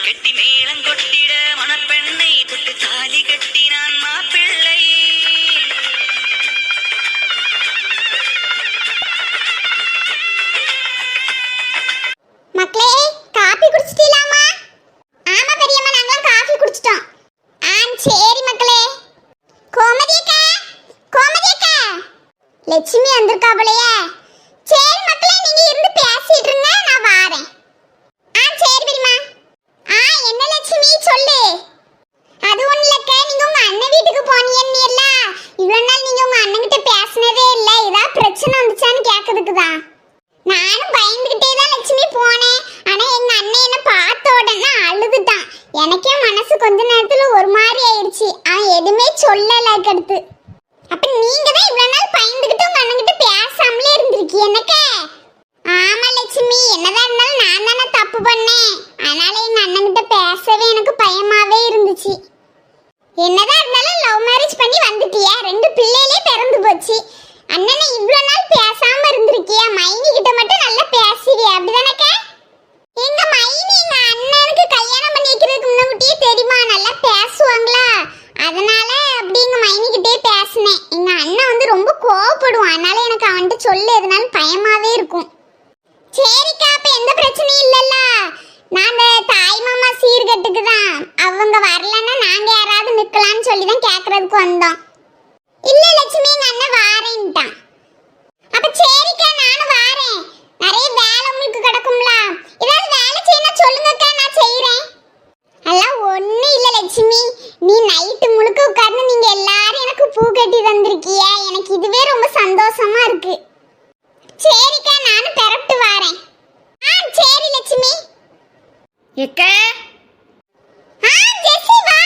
கெட்டி மேளம் கொட்டிட மணப்பெண்ணை தொட்டு தாலி கட்டினான் மாப்பிள்ளை. மக்களே, காபி குடிச்சிட்டீங்களாமா? ஆமா பெரியம்மா, நாங்களும் காபி குடிச்சிட்டோம். சரி மக்களே. கோமதி அக்கா, கோமதி அக்கா, லட்சுமி வந்திருக்காபளையே. சரி மக்களே, நீங்க இருந்து பேசிட்டு இருங்க, நான் வாரேன். சரி பெரியம்மா. என்ன லட்சுமி சொல்லு. அது ஒண்ணு இல்லக்கா, நீங்க உங்க அண்ணன் வீட்டுக்கு போனீங்கன்னு இல்ல, இவ்வளவு நாள் நீங்க உங்க அண்ணன் கிட்ட பேசினதே இல்ல, ஏதாவது பிரச்சனை வந்துச்சான்னு கேக்குறதுக்குதான். நானும் பயந்துகிட்டே தான் லட்சுமி போனேன். ஆனா எங்க அண்ணன் என்ன பார்த்த உடனே அழுதுட்டான். எனக்கே மனசு கொஞ்ச நேரத்துல ஒரு மாதிரி ஆயிடுச்சு. அவன் எதுவுமே சொல்லல. அடுத்து அப்ப நீங்க தான் இவ்வளவு நாள் பயந்துகிட்டு உங்க அண்ணன் கிட்ட பேசாமலே இருந்திருக்கீ என்னக்கா? ஆமா லட்சுமி, என்னதான் இருந்தாலும் நான் தானே தப்பு பண்ணேன். அதனால எங்க அண்ணன் கிட்ட பேசவே எனக்கு பயமாவே இருந்துச்சு. என்னதான் இருந்தாலும் லவ் மேரேஜ் பண்ணி வந்துட்டியா, 2 பிள்ளைகளே பிறந்து போச்சு. அண்ணனை இவ்வளவு நாள் பேசாம இருந்திருக்கியா? மைனி கிட்ட மட்டும் நல்லா பேசுறியா, அப்படிதானக்கா? எங்க மைனி எங்க அண்ணனுக்கு கல்யாணம் பண்ணி வைக்கிறதுக்கு முன்னாடியே தெரியுமா, நல்லா பேசுவாங்களா, அதனால அப்படி எங்க மைனி கிட்டே பேசினேன். எங்க அண்ணன் வந்து ரொம்ப கோவப்படுவான், அதனால எனக்கு அவன்கிட்ட சொல்ல எதுனாலும் பயமாவே இருக்கும். சரிக்கா, அப்ப எந்த பிரச்சனையும் இல்லல்ல. நான் அந்த தாய் மாமா சீர்கட்டுக்கு தான், அவங்க வரலன்னா நாங்க யாராவது நிக்கலாம்னு சொல்லி தான் கேட்கறதுக்கு வந்தோம். இல்ல லட்சுமி, எங்க அண்ணன் வாரேன்ட்டான். அப்ப சரிக்கா, நானும் வாரேன். நிறைய வேலை உங்களுக்கு கிடக்கும்ல, ஏதாவது வேலை செய்யணும் சொல்லுங்கக்கா, நான் செய்யறேன். அதெல்லாம் ஒண்ணும் இல்ல லட்சுமி, நீ நைட்டு முழுக்க உட்கார்ந்து நீங்க எல்லாரும் எனக்கு பூ கட்டி தந்திருக்கிய, எனக்கு இதுவே ரொம்ப சந்தோஷமா இருக்கு. சரிக்கா, நானும் பெறட்டு வாரேன். சரி லட்சுமி. எக்கே, ஜெசி வா.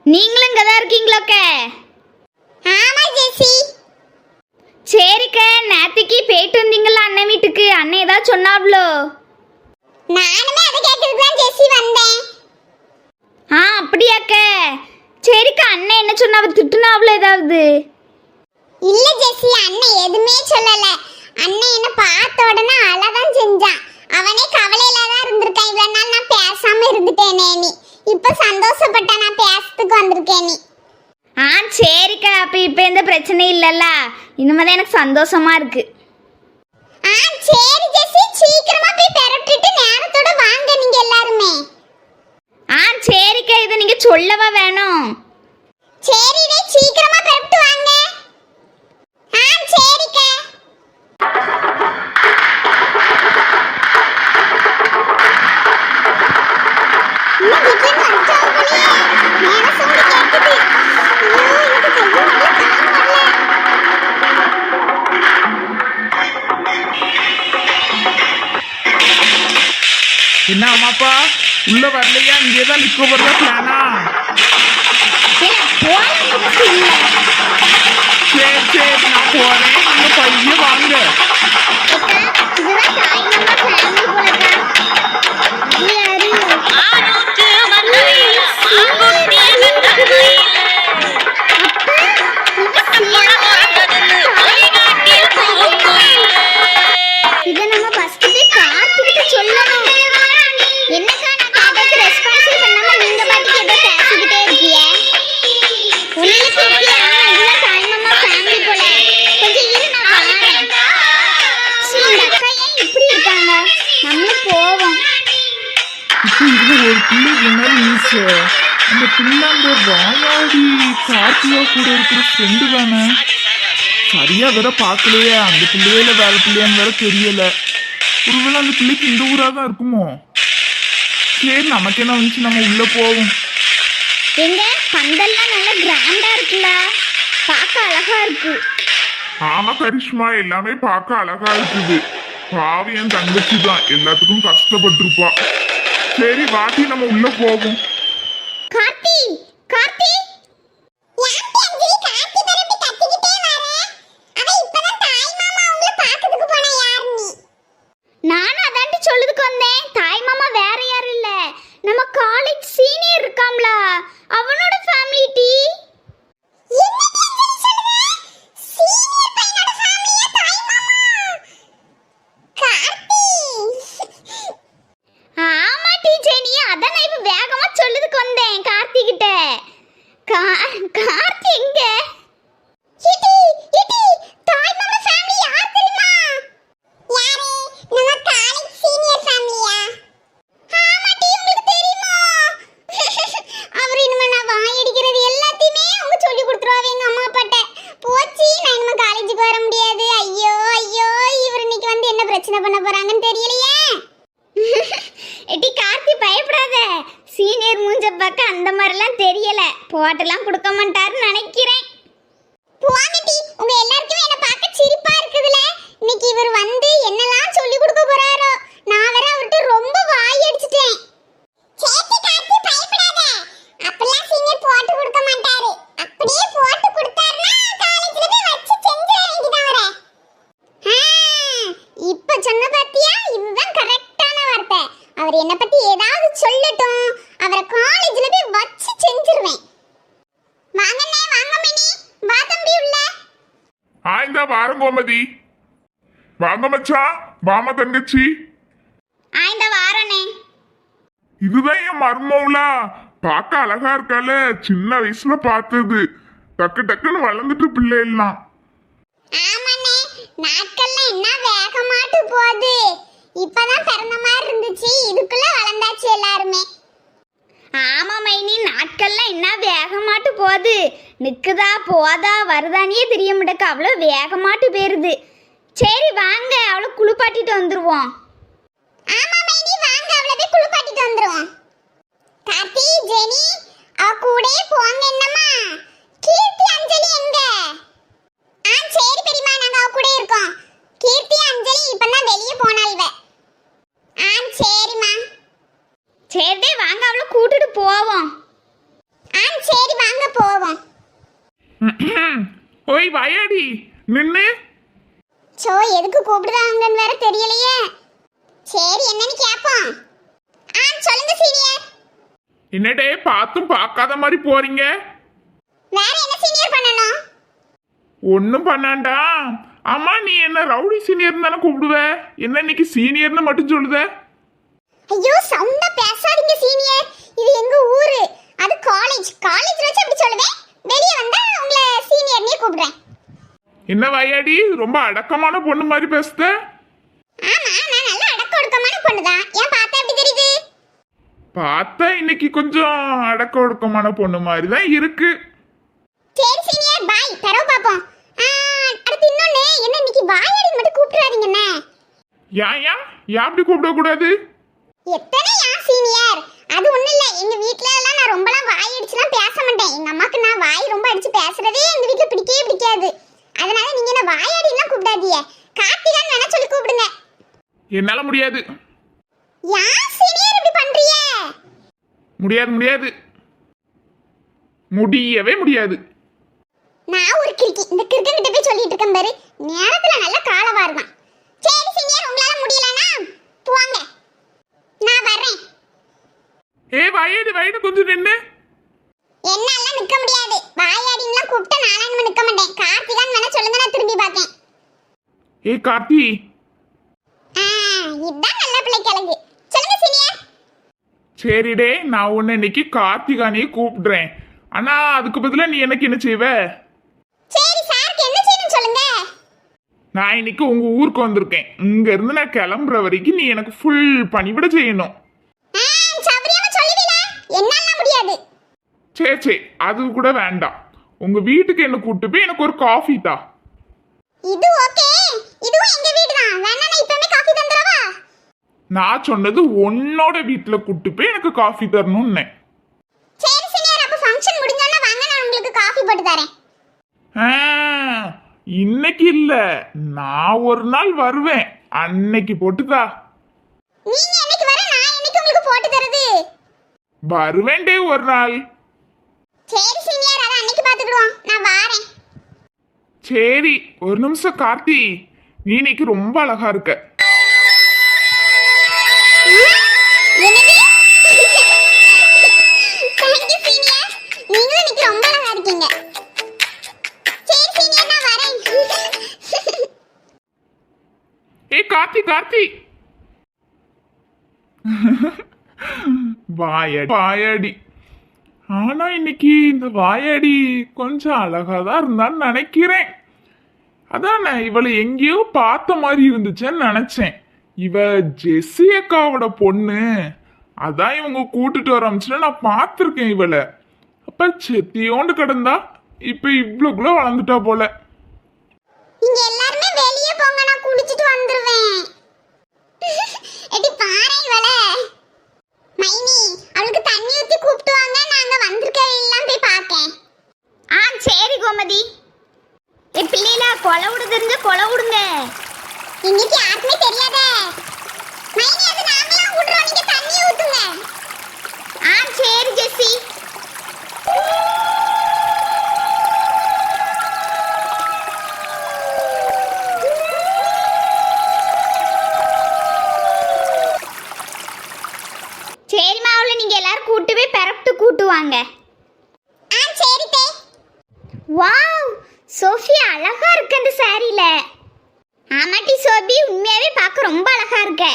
நீங்களும் இங்க தான் இருக்கீங்களாக்கே? ஆமா ஜெசி. சரிக்கா, நேத்திக்கு போயிட்டு வந்தீங்களா அண்ணன் வீட்டுக்கு? அண்ணன் ஏதாவது சொன்னாவ்ளோ? நானுமே அதை கேட்கறதுக்கு தான் ஜெசி வந்தேன். அப்படியாக்கே? சரிக்கா, அண்ணன் என்ன சொன்னாவ? திட்டுனாவ்ளோ ஏதாவது? இல்ல ஜெசி, அண்ணன் எதுவுமே சொல்லல. அண்ணன் என்ன பார்த்த உடனே அழதான் செஞ்சான். அவனே கவலையில தான் இருந்திருக்கான். இவ்வளவு நாள் நான் பேசாம இருந்துட்டேனே, நீ இப்ப சந்தோஷப்பட்ட நான் பேசத்துக்கு வந்திருக்கேன். நீ சரிக்கா, அப்ப இப்ப எந்த பிரச்சனையும் இல்லல்ல, இனிமேதான் எனக்கு சந்தோஷமா இருக்கு. சரி ஜெசி, சீக்கிரமா போய் பெறட்டிட்டு நேரத்தோட வாங்க நீங்க எல்லாருமே. சரிக்கா, இதை நீங்க சொல்லவா வேணும்? சரி, சீக்கிரமா பெறட்டு வாங்க. சரிக்கா. என்ன அம்மாப்பா உள்ள வரலையா? இங்கேதான் நிக்க போறதா பிளானா? சரி சரி, நான் போறேன், நீங்க பையன் வாங்க. ஒரு பிள்ளை என்ன அந்த பிள்ளை அந்த வாயாடி கார்த்தியா கூட இருக்கிற ஃப்ரெண்டு தானே? சரியா வேற பார்க்கலையே, அந்த பிள்ளையில வேற பிள்ளையான்னு வேற தெரியல. ஒருவேளை அந்த பிள்ளைக்கு இந்த ஊரா தான் இருக்குமோ? சரி, நமக்கு என்ன வந்துச்சு, நம்ம உள்ள போவோம். எங்க பந்தல்லாம் நல்லா கிராண்டா இருக்குல்ல, பார்க்க அழகா இருக்கு. ஆமா கரிஷ்மா, எல்லாமே பார்க்க அழகா இருக்குது. பாவி என் தங்கச்சி தான், எல்லாத்துக்கும் கஷ்டப்பட்டிருப்பா. சரி வாட்டி, நம்ம உள்ள போவோம். கார்த்தி, கார்த்தி, நானும் அதாண்டி சொல்லுதுக்கு வந்தேன். தாய் மாமா வேற யாரும் இல்ல, நம்ம காலேஜ் சீனியர் இருக்காம்ல, அவனோட ஃபேமிலி டி. ஆமா டீச்சர், நீ வேகமா சொல்லுதுக்கு வந்தேன் கார்த்தி கிட்ட. கார்த்தி எங்க? இடி இடி தாய் மாமா ஃபேமிலி யார் தெரியுமா? யாரு? நம்ம காலேஜ் சீனியர் ஃபேமிலியா? ஆமாடி, உங்களுக்கு தெரியுமா? அவர் இனிமே நான் வாய் அடிக்கிறது எல்லாத்தையுமே அவங்க சொல்லி கொடுத்துருவாங்க எங்க அம்மா அப்பாட்ட. போச்சு, நான் இனிமே காலேஜுக்கு வர முடியாது. ஐயோ ஐயோ, இவர் இன்னைக்கு வந்து என்ன பிரச்சனை பண்ண போறாங்கன்னு தெரியலையே. எட்டி கார்த்தி பயப்படாத, சீனியர் மூஞ்ச பார்க்க அந்த மாதிரிலாம் தெரியல, போட்டெல்லாம் கொடுக்க மாட்டாருன்னு நினைக்கிறேன். போங்கடி, உங்க எல்லாருக்கும் என்ன பார்க்க சிரிப்பா இருக்குதுல. இன்னைக்கு இவர் வந்து என்னெல்லாம் சொல்லி கொடுக்க போறாரோ. நான் வேற அவர்கிட்ட ரொம்ப வாய் அடிச்சிட்டேன். சேத்தி கார்த்தி பயப்படாத, அப்பெல்லாம் சீனியர் போட்டு கொடுக்க மாட்டாரு. அப்படியே போட்டு கொடுத்தாருன்னா காலேஜ்ல போய் வச்சு செஞ்சிர வேண்டியதான் வர. இப்ப சொன்ன பாத்தியா, இதுதான் கரெக்டான வார்த்தை. அவர் என்ன பத்தி ஏதாவது சொல்லட்டும், அவரை காலேஜ்ல போய் வச்சு செஞ்சிருவேன். வாங்கண்ணே, வாங்க மினி, வா தம்பி உள்ள. இந்த வாரம் கோமதி. வாங்க மச்சான், வாமா தங்கச்சி. இந்த வாரனே. இதுதான் என் மர்மம்லா. பார்க்க அழகா இருக்கால, சின்ன வயசுல பார்த்தது. டக்கு டக்குன்னு வளர்ந்துட்டு பிள்ளை எல்லாம். ஆமாண்ணே, நாட்கள்லாம் என்ன வேகமாட்டு போகுது. இப்பதான் பிறந்த மாதிரி இருந்துச்சு, இதுக்குள்ள வளர்ந்தாச்சு எல்லாருமே. ஆமா மைனி, நாட்கள்லாம் என்ன வேகமாட்டு போகுது. நிக்குதா போதா வருதானே தெரிய மாட்டேக்க, அவ்வளோ வேகமாட்டு போயிருது. சரி வாங்க, அவளை குளிப்பாட்டிட்டு வந்துருவோம். ஆமா மைனி, வாங்க அவளை போய் குளிப்பாட்டிட்டு வந்துருவோம். கார்த்தி, ஜெனி அவ கூடயே போங்க. என்னம்மா கீர்த்தி அஞ்சலி எங்க? சரி பெரியம்மா, நாங்க அவ கூட இருக்கோம். கீர்த்தி அஞ்சலி இப்பதான் வெளியே போனாள்வ. சரிம்மா. சரி வாங்க, அவளை கூட்டிட்டு போவோம். சரி வாங்க போவோம். ஓய் வாயாடி நின்னு. சோ, எதுக்கு கூப்பிடுறாங்கன்னு வேற தெரியலையே. சரி, என்னன்னு கேப்போம். சொல்லுங்க சீனியர். என்னடே பார்த்தும் பார்க்காத மாதிரி போறீங்க? வேற என்ன சீனியர் பண்ணணும்? ஒன்னும் பண்ணாண்டா. அம்மா, நீ என்ன ரவுடி சீனியர் தானே கூப்பிடுவ? என்ன இன்னைக்கு சீனியர்னு மட்டும் சொல்லுத? ஐயோ, சவுண்டா பேசாதீங்க சீனியர். இது எங்க ஊரு, அது காலேஜ். காலேஜ்ல வச்சு அப்படி சொல்லுவேன். வெளிய வந்தா உங்களை சீனியர்னே கூப்பிடுறேன். என்ன வாயாடி, ரொம்ப அடக்கமான பொண்ணு மாதிரி பேசுத? ஆமா, நான் நல்ல அடக்க ஒடுக்கமான பொண்ணுதான். ஏன் பார்த்தா எப்படி தெரியுது? பார்த்தா இன்னைக்கு கொஞ்சம் அடக்க ஒடுக்கமான பொண்ணு மாதிரி தான் இருக்கு. சரி சீனியர், பாய். தரவு பாப்போம். அடுத்து இன்னொன்னு, என்ன இன்னைக்கு வாயாடி மட்டும் கூப்பிடுறாதீங்கண்ணே. ஏன் அப்படி கூப்பிட கூடாது? எத்தனை சீனியர்? அது ஒண்ணும் இல்ல, எங்க வீட்ல எல்லாம் நான் ரொம்பலாம் வாய் அடிச்சுலாம் பேச மாட்டேன். எங்க அம்மாக்கு நான் வாய் ரொம்ப அடிச்சு பேசுறதே எங்க வீட்ல பிடிக்கவே பிடிக்காது. அதனால நீங்க என்ன வாயாடிலாம் கூப்பிடாதீங்க. கார்த்திகான்னு வேணா சொல்லி கூப்பிடுங்க. என்னால முடியாது. சீனியர் இப்படி பண்றீங்க? முடியாது முடியவே முடியாது. நான் ஒரு கிறுக்கி, இந்த கிறுக்கன் கிட்ட போய் சொல்லிட்டு இருக்கேன் பாரு. நேரத்துல நல்ல காலவா இருக்கான். சரி சீனியர், உங்களால முடியலனா போங்க, நான் வரேன். வாயாடி கொஞ்சம் நின்னு. என்னால நிக்க முடியாது. வாயாடின்லாம் கூப்பிட்டு நானும் நிக்க மாட்டேன். கார்த்திகான்னு வேணா சொல்லுங்க, நான் திரும்பி பார்க்கேன். கார்த்தி, இதான் நல்ல பிள்ளை கிழங்கு. சொல்லுங்க சீனியர். சரிடே, நான் உன்னை இன்னைக்கு கார்த்திகானே கூப்பிடுறேன். ஆனா அதுக்கு பதிலா நீ எனக்கு என்ன செய்வ? சரி, சாருக்கு என்ன செய்யணும் சொல்லுங்க. நான் இன்னைக்கு உங்க ஊருக்கு வந்திருக்கேன். இங்க இருந்து நான் கிளம்புற வரைக்கும் நீ எனக்கு ஃபுல் பணிவிட செய்யணும். சௌரியமா சொல்லுவீல? என்னால முடியாது. சரி, அது கூட வேண்டாம். உங்க வீட்டுக்கு என்ன கூப்பிட்டு போய் எனக்கு ஒரு காஃபி தா. இது ஓகே, இதுவும் எங்க வீடு தான். வேணா நான் இப்பவே காஃபி தந்துறவா? நான் சொன்னது உன்னோட வீட்டுல கூப்பிட்டு போய் எனக்கு காஃபி தரணும்னு. சரி சீனியர், அப்ப ஃபங்க்ஷன் முடிஞ்சோன்னா வாங்க, நான் உங்களுக்கு காஃபி போட்டு தரேன். இன்னைக்கு இல்ல, நான் ஒரு நாள் வருவேன், அன்னைக்கு போட்டுதா. நீங்க என்னைக்கு வர, நான் என்னைக்கு உங்களுக்கு போட்டு தரது? வருவேன்டே ஒரு நாள். சரி சீனியர், அத அன்னைக்கு பாத்துக்குறோம். நான் வாரேன். சரி, ஒரு நிமிஷம் கார்த்தி, நீ இன்னைக்கு ரொம்ப அழகா இருக்க. என்னது? தேங்க் யூ சீனியர், நீங்களும் இன்னைக்கு ரொம்ப அழகா இருக்கீங்க. சரி சீனியர், நான் வரேன். கார்த்தி வாயாடி. ஆனா இன்னைக்கு இந்த வாயாடி கொஞ்சம் அழகாதான் இருந்தான்னு நினைக்கிறேன். அதானே இவளை எங்கேயோ பார்த்த மாதிரி இருந்துச்சுன்னு நினைச்சேன். இவ ஜெஸ்ஸி அக்காவோட பொண்ணு. அதான் இவங்க கூட்டிட்டு வரமிச்சுன்னா நான் பார்த்துருக்கேன் இவளை. அப்ப செத்தியோண்டு கிடந்தா இப்ப இவ்வளவுக்குள்ள வளர்ந்துட்டா போல. நீங்க எல்லாருமே வெளிய போங்க, நான் குளிச்சிட்டு வந்துருவேன். எடி பாறை இவள. மைனி அவளுக்கு தண்ணி ஊத்தி கூப்பிட்டு வாங்க, நாங்க வந்திருக்க எல்லாம் போய் பார்க்கேன். சரி கோமதி. பிள்ளைகளா கொலை விட தெரிஞ்ச கொலை விடுங்க. இன்னைக்கு யாருக்குமே தெரியாத. மைனி அது நாங்கலாம் விடுறோம், நீங்க தண்ணி ஊத்துங்க. சரி ஜெஸ்ஸி. சரிம்மா, அவளை நீங்க எல்லாரும் கூட்டு போய் பெரப்ட்டு கூட்டுவாங்க. சரி தே. வாவ், சோஃபி அழகா இருக்கு அந்த சாரியில. ஆமாட்டி சோபி, உண்மையாவே பார்க்க ரொம்ப அழகா இருக்க.